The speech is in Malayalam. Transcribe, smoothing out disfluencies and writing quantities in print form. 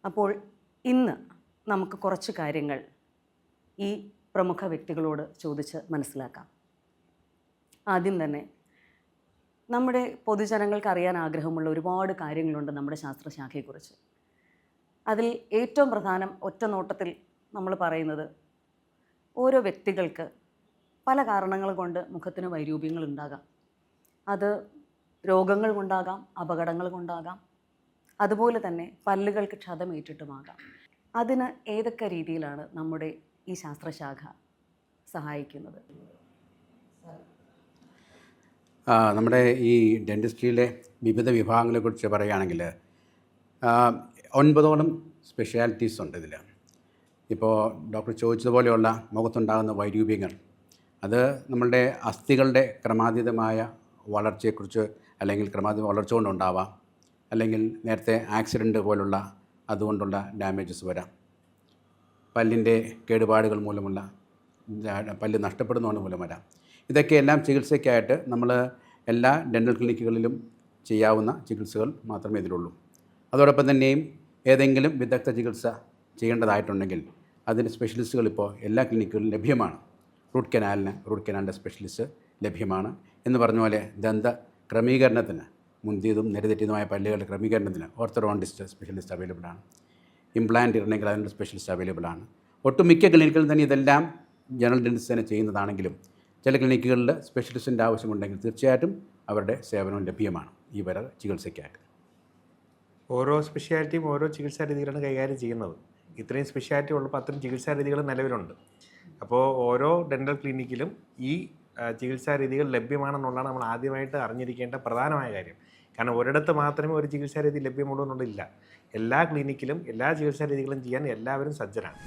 അപ്പോൾ ഇന്ന് നമുക്ക് കുറച്ച് കാര്യങ്ങൾ ഈ പ്രമുഖ വ്യക്തികളോട് ചോദിച്ച് മനസ്സിലാക്കാം. ആദ്യം തന്നെ നമ്മുടെ പൊതുജനങ്ങൾക്ക് അറിയാൻ ആഗ്രഹമുള്ള ഒരുപാട് കാര്യങ്ങളുണ്ട് നമ്മുടെ ശാസ്ത്രശാഖയെക്കുറിച്ച്. അതിൽ ഏറ്റവും പ്രധാനം ഒറ്റ നോട്ടത്തിൽ നമ്മൾ പറയുന്നത് ഓരോ വ്യക്തികൾക്ക് പല കാരണങ്ങൾ കൊണ്ട് മുഖത്തിന് വൈരൂപ്യങ്ങൾ ഉണ്ടാകാം. അത് രോഗങ്ങൾ കൊണ്ടാകാം, അപകടങ്ങൾ കൊണ്ടാകാം, അതുപോലെ തന്നെ പല്ലുകൾക്ക് ക്ഷതമേറ്റിട്ടുമാകാം. അതിന് ഏതൊക്കെ രീതിയിലാണ് നമ്മുടെ ഈ ശാസ്ത്രശാഖ സഹായിക്കുന്നത്? നമ്മുടെ ഈ ഡെൻറ്റിസ്ട്രിയിലെ വിവിധ വിഭാഗങ്ങളെക്കുറിച്ച് പറയുകയാണെങ്കിൽ 9ഓളം സ്പെഷ്യാലിറ്റീസ് ഉണ്ട് ഇതിൽ. ഇപ്പോൾ ഡോക്ടർ ചോദിച്ചതുപോലെയുള്ള മുഖത്തുണ്ടാകുന്ന വൈരൂപ്യങ്ങൾ, അത് നമ്മളുടെ അസ്ഥികളുടെ ക്രമാതീതമായ വളർച്ചയെക്കുറിച്ച്, അല്ലെങ്കിൽ ക്രമാതീത വളർച്ച കൊണ്ടുണ്ടാവാം, അല്ലെങ്കിൽ നേരത്തെ ആക്സിഡൻറ്റ് പോലുള്ള അതുകൊണ്ടുള്ള ഡാമേജസ് വരാം, പല്ലിൻ്റെ കേടുപാടുകൾ മൂലമുള്ള പല്ല് നഷ്ടപ്പെടുന്നതുകൊണ്ട് മൂലം വരാം. ഇതൊക്കെയെല്ലാം ചികിത്സയ്ക്കായിട്ട് നമ്മൾ എല്ലാ ഡെൻ്റൽ ക്ലിനിക്കുകളിലും ചെയ്യാവുന്ന ചികിത്സകൾ മാത്രമേ ഇതിലുള്ളൂ. അതോടൊപ്പം തന്നെയും ഏതെങ്കിലും വിദഗ്ധ ചികിത്സ ചെയ്യേണ്ടതായിട്ടുണ്ടെങ്കിൽ അതിന് സ്പെഷ്യലിസ്റ്റുകൾ ഇപ്പോൾ എല്ലാ ക്ലിനിക്കുകളിലും ലഭ്യമാണ്. റൂട്ട് കനാലിൻ്റെ സ്പെഷ്യലിസ്റ്റ് ലഭ്യമാണ്. എന്ന് പറഞ്ഞ പോലെ ദന്ത ക്രമീകരണത്തിന്, മുന്തിയതും നിരതെറ്റിയതുമായ പല്ലുകളുടെ ക്രമീകരണത്തിന് ഓർത്തോഡോണ്ടിസ്റ്റ് സ്പെഷ്യലിസ്റ്റ് അവൈലബിൾ ആണ്. ഇംപ്ലാന്റ് ഇടണമെങ്കിൽ അതിൻ്റെ സ്പെഷ്യലിസ്റ്റ് അവൈലബിൾ ആണ്. ഒട്ടുമിക്ക ക്ലിനിക്കുകളിൽ തന്നെ ഇതെല്ലാം ജനറൽ ഡെൻറ്റിസ്റ്റ് തന്നെ ചെയ്യുന്നതാണെങ്കിലും ചില ക്ലിനിക്കുകളിൽ സ്പെഷ്യലിസ്റ്റിൻ്റെ ആവശ്യമുണ്ടെങ്കിൽ തീർച്ചയായിട്ടും അവരുടെ സേവനവും ലഭ്യമാണ് ഈ വര ചികിത്സയ്ക്കായിട്ട്. ഓരോ സ്പെഷ്യാലിറ്റിയും ഓരോ ചികിത്സാ രീതികളാണ് കൈകാര്യം ചെയ്യുന്നത്. ഇത്രയും സ്പെഷ്യാലിറ്റി ഉള്ളപ്പോൾ അത്രയും ചികിത്സാ രീതികൾ നിലവിലുണ്ട്. അപ്പോൾ ഓരോ ഡെൻ്റൽ ക്ലിനിക്കിലും ഈ ചികിത്സാ രീതികൾ ലഭ്യമാണെന്നുള്ളതാണ് നമ്മൾ ആദ്യമായിട്ട് അറിഞ്ഞിരിക്കേണ്ട പ്രധാനമായ കാര്യം. കാരണം ഒരിടത്ത് മാത്രമേ ഒരു ചികിത്സാ രീതി ലഭ്യമുള്ളൂ എന്നുള്ളതില്ല. എല്ലാ ക്ലിനിക്കിലും എല്ലാ ചികിത്സാ രീതികളും ചെയ്യാൻ എല്ലാവരും സജ്ജരാണ്.